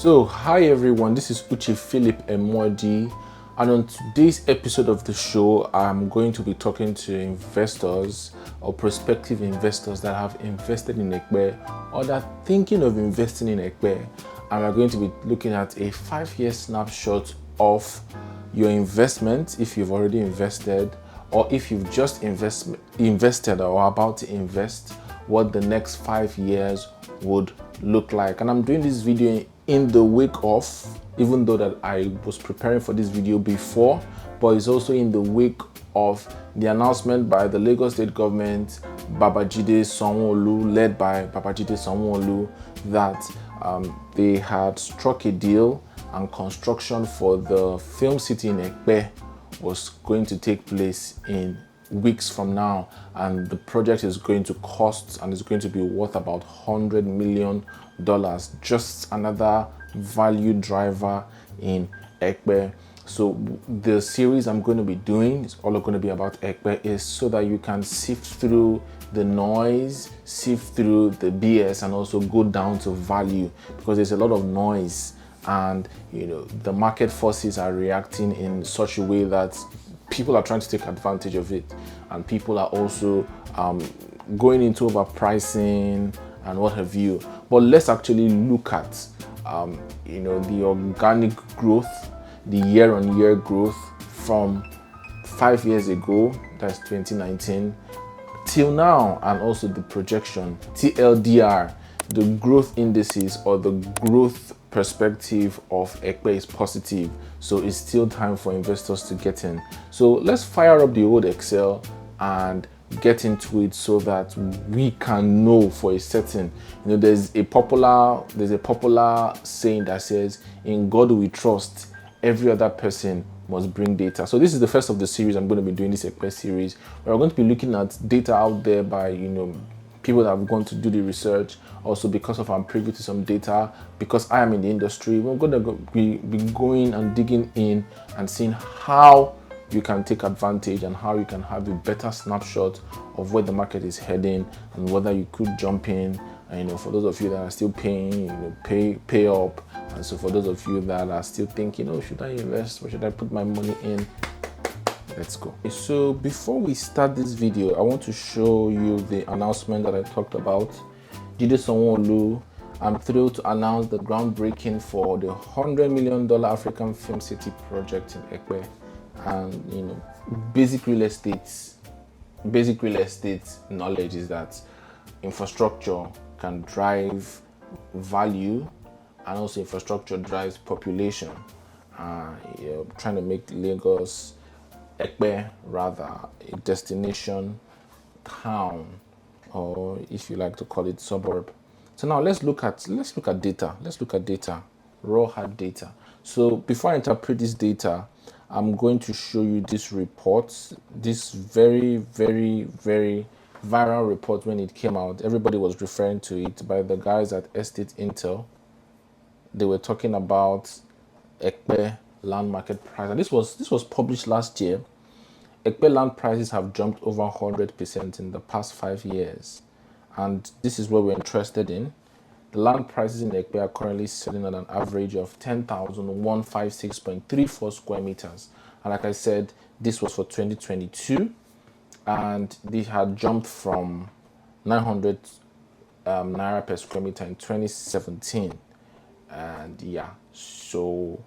So, hi everyone, this is Uche Philip Emodi, and on today's episode of the show, I'm going to be talking to investors or prospective investors that have invested in Epe or that are thinking of investing in Epe, and we're going to be looking at a 5-year snapshot of your investment if you've already invested, or if you've just invested or are about to invest, what the next 5 years would look like. And I'm doing this video in the wake of, even though that I was preparing for this video before, but it's also in the wake of the announcement by the Lagos state government, Babajide Sanwo-Olu, led by Babajide Sanwo-Olu, that they had struck a deal and construction for the film city in Epe was going to take place in weeks from now, and the project is going to cost and is going to be worth about $100 million. Just another value driver in Epe. So the series I'm going to be doing is all going to be about Epe, is so that you can sift through the noise, sift through the BS, and also go down to value, because there's a lot of noise, and the market forces are reacting in such a way that people are trying to take advantage of it, and people are also going into overpricing and what have you. But let's actually look at the organic growth, the year-on-year growth from 5 years ago, that's 2019, till now, and also the projection, TLDR, the growth indices or the growth perspective of Epe is positive. So it's still time for investors to get in. So let's fire up the old Excel and get into it so that we can know for a certain. There's a popular saying that says, "In God we trust, every other person must bring data." So this is the first of the series. I'm going to be doing this Epe series, where we're going to be looking at data out there by people that have gone to do the research. Also, because of I'm privy to some data, because I am in the industry, we're going to be going and digging in and seeing how you can take advantage and how you can have a better snapshot of where the market is heading and whether you could jump in. And for those of you that are still paying, pay up. And so for those of you that are still thinking, should I invest? Where should I put my money in? Let's go. So before we start this video, I want to show you the announcement that I talked about. Jide Sanwo-Olu, I'm thrilled to announce the groundbreaking for the $100 million African Film City project in Epe. And basic real estate knowledge is that infrastructure can drive value, and also infrastructure drives population. Trying to make Lagos, Epe rather, a destination town, or if you like to call it suburb. So now let's look at data. Let's look at data, raw hard data. So before I interpret this data, I'm going to show you this report, this very, very, very viral report. When it came out, everybody was referring to it, by the guys at Estate Intel. They were talking about Epe land market price, and this was published last year. Epe land prices have jumped over 100% in the past 5 years, and this is what we're interested in. The land prices in Epe are currently selling at an average of 10,156.34 square meters. And like I said, this was for 2022, and they had jumped from 900 naira per square meter in 2017. And so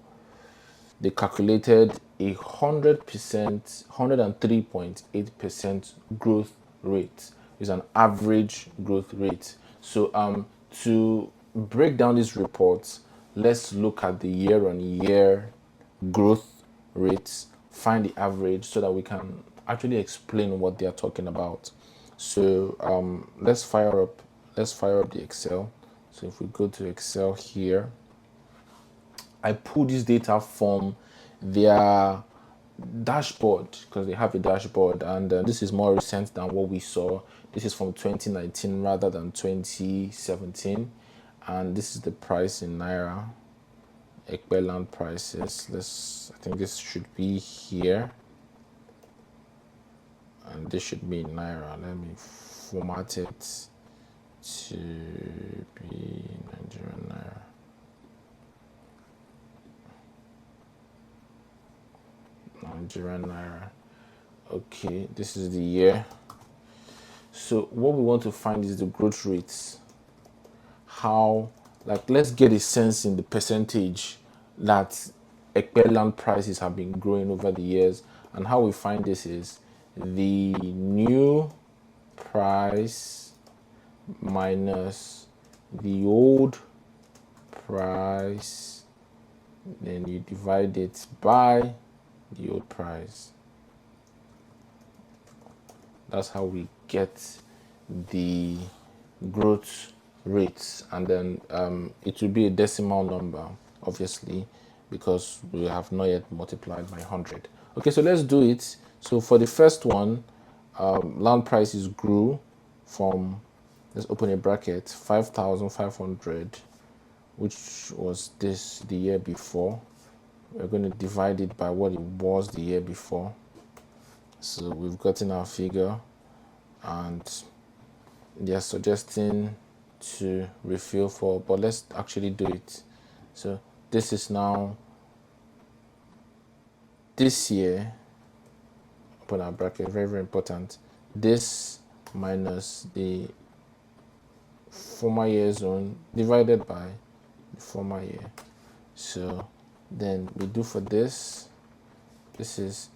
they calculated a 103.8% growth rate. Is an average growth rate. So to break down these reports, let's look at the year-on-year growth rates, find the average, so that we can actually explain what they are talking about. So let's fire up the Excel. So if we go to Excel here, I pulled this data from their dashboard, because they have a dashboard, and this is more recent than what we saw. This is from 2019 rather than 2017, and this is the price in naira. Epe land prices. I think this should be here, and this should be in naira. Let me format it to be Nigerian naira. Nigerian naira. Okay, this is the year. So what we want to find is the growth rates. How, like, let's get a sense in the percentage that Ekpe land prices have been growing over the years. And how we find this is the new price minus the old price, then you divide it by the old price. That's how we get the growth rates, and then it will be a decimal number, obviously, because we have not yet multiplied by 100. Okay, so let's do it. So for the first one, land prices grew from, let's open a bracket, 5,500, which was this the year before. We're going to divide it by what it was the year before. So we've gotten our figure, and they are suggesting to refill for, but let's actually do it. So this is now this year, open our bracket, very, very important. This minus the former year zone divided by the former year. So then we do for this, this is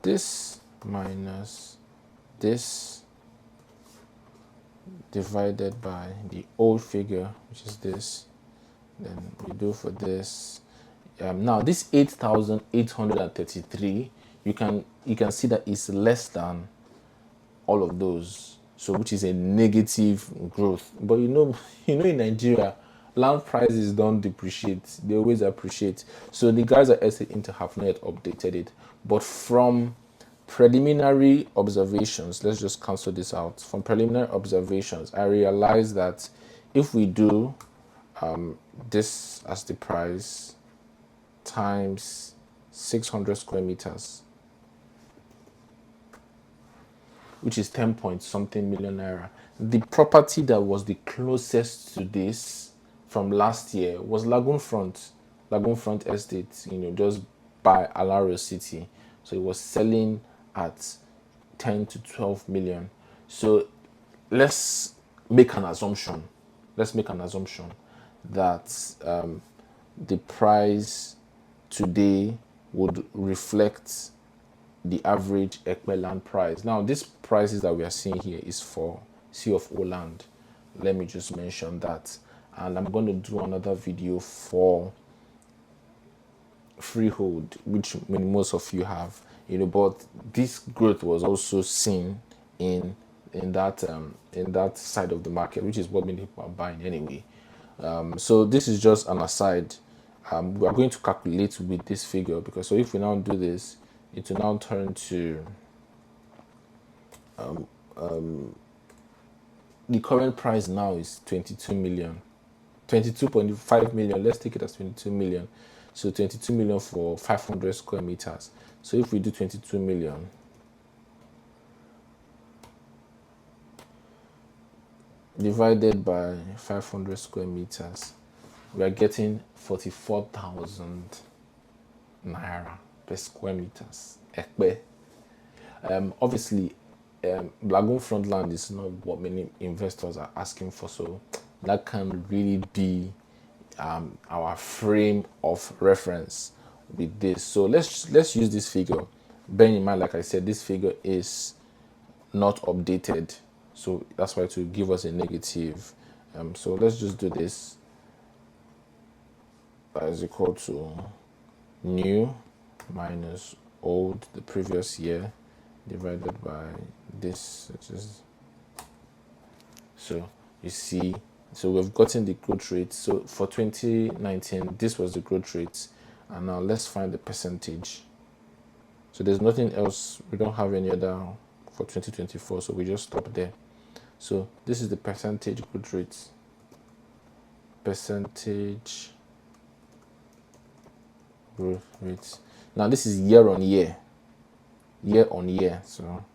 this minus this divided by the old figure, which is this. Then we do for this. Now this 8,833, you can see that it's less than all of those, so which is a negative growth. But you know in Nigeria, land prices don't depreciate, they always appreciate. So the guys at SA Inter have not yet updated it, but from preliminary observations, let's just cancel this out. From preliminary observations, I realized that if we do this as the price times 600 square meters, which is 10 point something million naira, the property that was the closest to this from last year was Lagoon Front Estate, just by Alaro City. So it was selling at 10 to 12 million. So let's make an assumption that the price today would reflect the average Ekpe land price. Now, these prices that we are seeing here is for C of O land. Let me just mention that. And I'm going to do another video for freehold, which most of you have, but this growth was also seen in that side of the market, which is what many people are buying anyway. So this is just an aside. We are going to calculate with this figure, because so if we now do this, it will now turn to the current price now is 22.5 million. Let's take it as 22 million. So 22 million for 500 square meters. So if we do 22 million, divided by 500 square meters, we are getting 44,000 naira per square meters. Ekpe. Obviously, Lagoon Front land is not what many investors are asking for, so that can really be our frame of reference with this. So let's use this figure. Bear in mind, like I said, this figure is not updated, so that's why it will give us a negative. So let's just do this. That is equal to new minus old, the previous year, divided by this, which is, so you see, so we've gotten the growth rate. So for 2019, this was the growth rate, and now let's find the percentage. So there's nothing else, we don't have any other for 2024, so we just stop there. So this is the percentage growth rate, percentage growth rates. Now this is year on year. So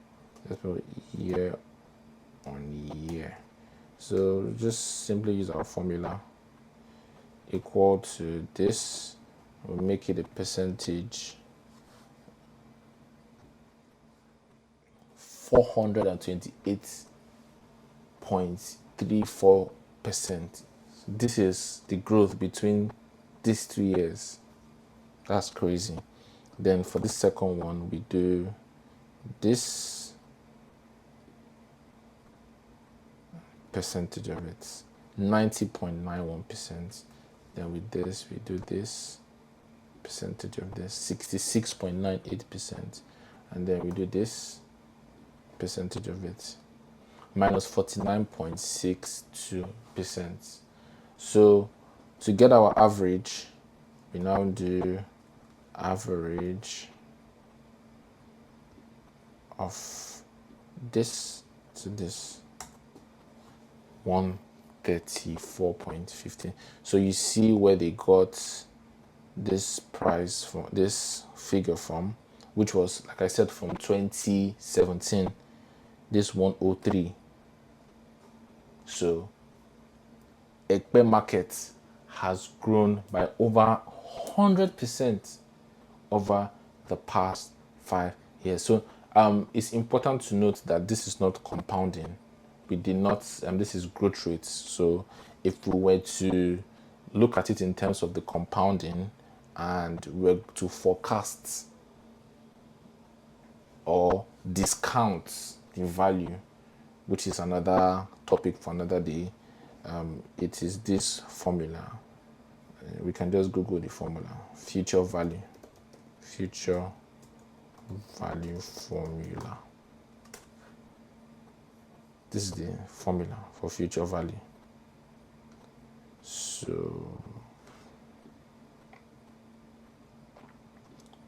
let's put year on year. So just simply use our formula, equal to this. We'll make it a percentage 428.34%. This is the growth between these 2 years. That's crazy. Then for the second one, we do this percentage of it, 90.91%. Then with this, we do this percentage of this, 66.98%. And then we do this percentage of it, minus 49.62%. So to get our average, we now do average of this to this, 134.15. So you see where they got this price from, this figure from, which was, like I said, from 2017, this 103. So Epe market has grown by over 100% over the past 5 years. So it's important to note that this is not compounding. We did not, this is growth rates. So if we were to look at it in terms of the compounding and were to forecast or discount the value, which is another topic for another day, it is this formula. We can just Google the formula, future value formula. This is the formula for future value. So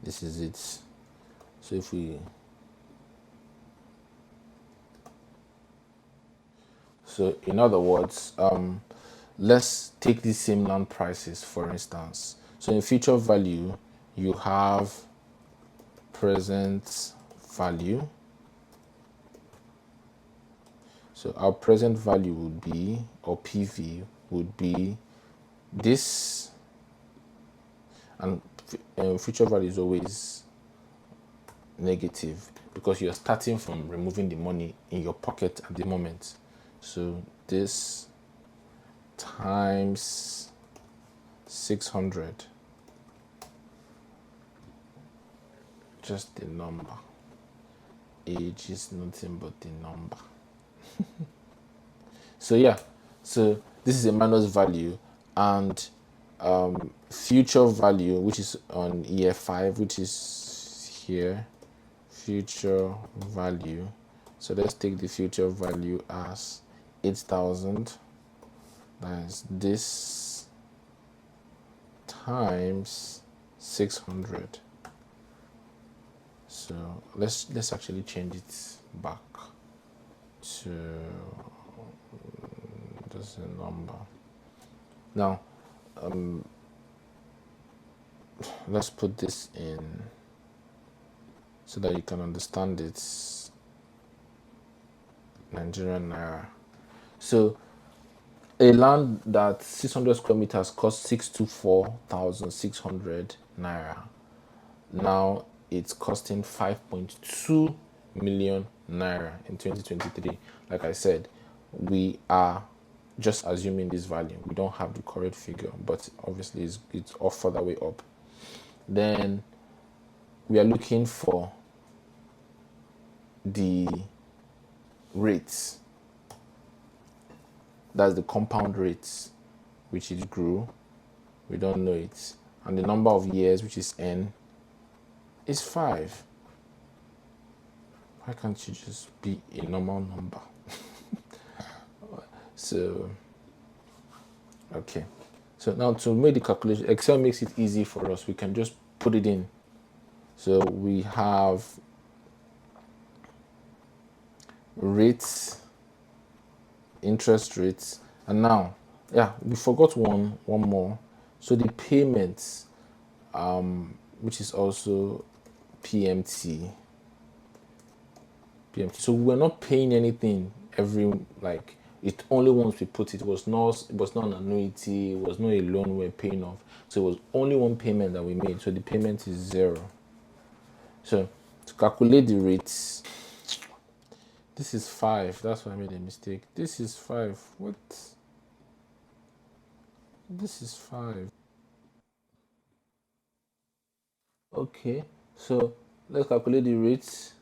this is it. So if we, so in other words, let's take these same land prices, for instance. So in future value, you have present value. So our present value would be, or PV would be this, and future value is always negative because you're starting from removing the money in your pocket at the moment. So this times 600, just the number. Age is nothing but the number. So yeah, so this is a minus value, and future value, which is on year 5, which is here, future value. So let's take the future value as 8,000. That's this times 600. So let's actually change it back to this number. Now let's put this in so that you can understand its Nigerian naira. So a land that 600 square meters costs 624,600 naira. Now it's costing 5.2 million naira in 2023. Like I said, we are just assuming this value. We don't have the correct figure, but obviously it's off further way up. Then we are looking for the rates. That's the compound rates, which it grew. We don't know it. And the number of years, which is n, is 5. Why can't you just be a normal number? So, okay. So now to make the calculation, Excel makes it easy for us. We can just put it in. So we have rates, interest rates, and now, yeah, we forgot one more. So the payments, which is also PMT. So we're not paying anything every, like, it only once we put it. It was not an annuity, it was not a loan we're paying off. So it was only one payment that we made. So the payment is 0. So to calculate the rates, This is 5. That's why I made a mistake. This is 5. What? This is 5. Okay. So let's calculate the rates.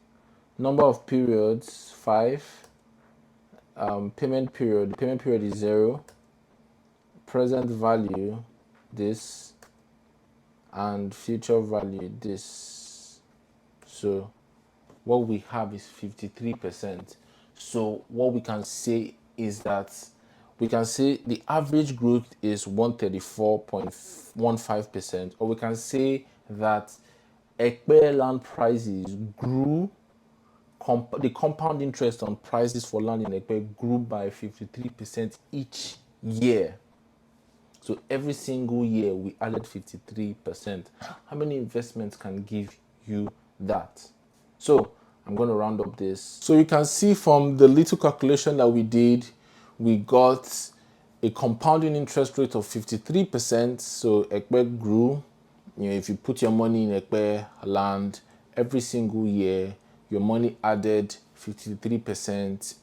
Number of periods 5. Payment period. The payment period is 0. Present value this, and future value this. So what we have is 53%. So what we can say is that we can say the average growth is 134.15%, or we can say that Ekpe land prices grew, the compound interest on prices for land in Ekpe grew by 53% each year. So every single year we added 53%. How many investments can give you that? So I'm going to round up this. So you can see from the little calculation that we did, we got a compounding interest rate of 53%. So Ekpe grew. If you put your money in Ekpe land every single year, your money added 53%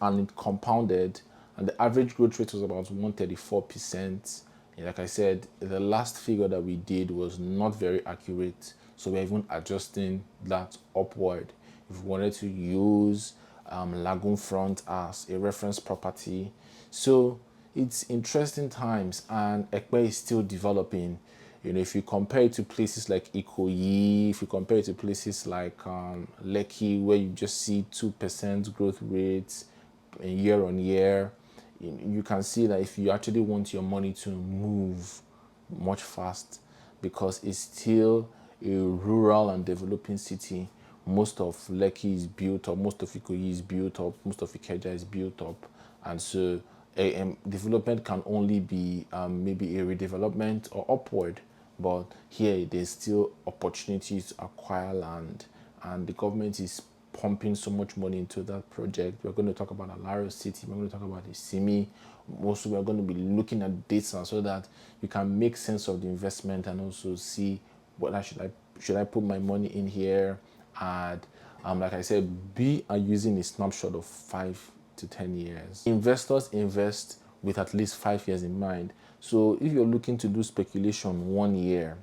and it compounded, and the average growth rate was about 134%. Like I said, the last figure that we did was not very accurate, so we're even adjusting that upward. If we wanted to use Lagoon Front as a reference property, so it's interesting times, and Ekpe is still developing. If you compare it to places like Ikoyi, if you compare it to places like Lekki, where you just see 2% growth rates year on year, you can see that if you actually want your money to move much fast, because it's still a rural and developing city. Most of Lekki is built up, most of Ikoyi is built up, most of Ikeja is built up, and so development can only be maybe a redevelopment or upward. But here there's still opportunities to acquire land, and the government is pumping so much money into that project. We're going to talk about Alaro City, we're going to talk about Isimi. Also, we're going to be looking at data so that you can make sense of the investment and also see what should I put my money in here. And like I said, be using a snapshot of 5 to 10 years. Investors invest with at least 5 years in mind. So if you're looking to do speculation 1 year,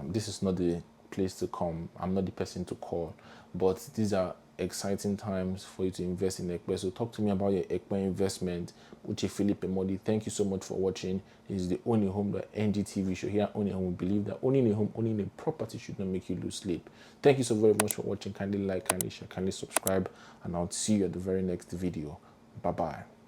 this is not the place to come. I'm not the person to call, but these are exciting times for you to invest in Ekpe. So talk to me about your Ekpe investment. Uche Philip Emodi, thank you so much for watching. This is the Ownahome.ng TV show. Here at Ownahome, we believe that owning a home, owning a property should not make you lose sleep. Thank you so very much for watching. Kindly like, kindly share, kindly subscribe, and I'll see you at the very next video. Bye-bye.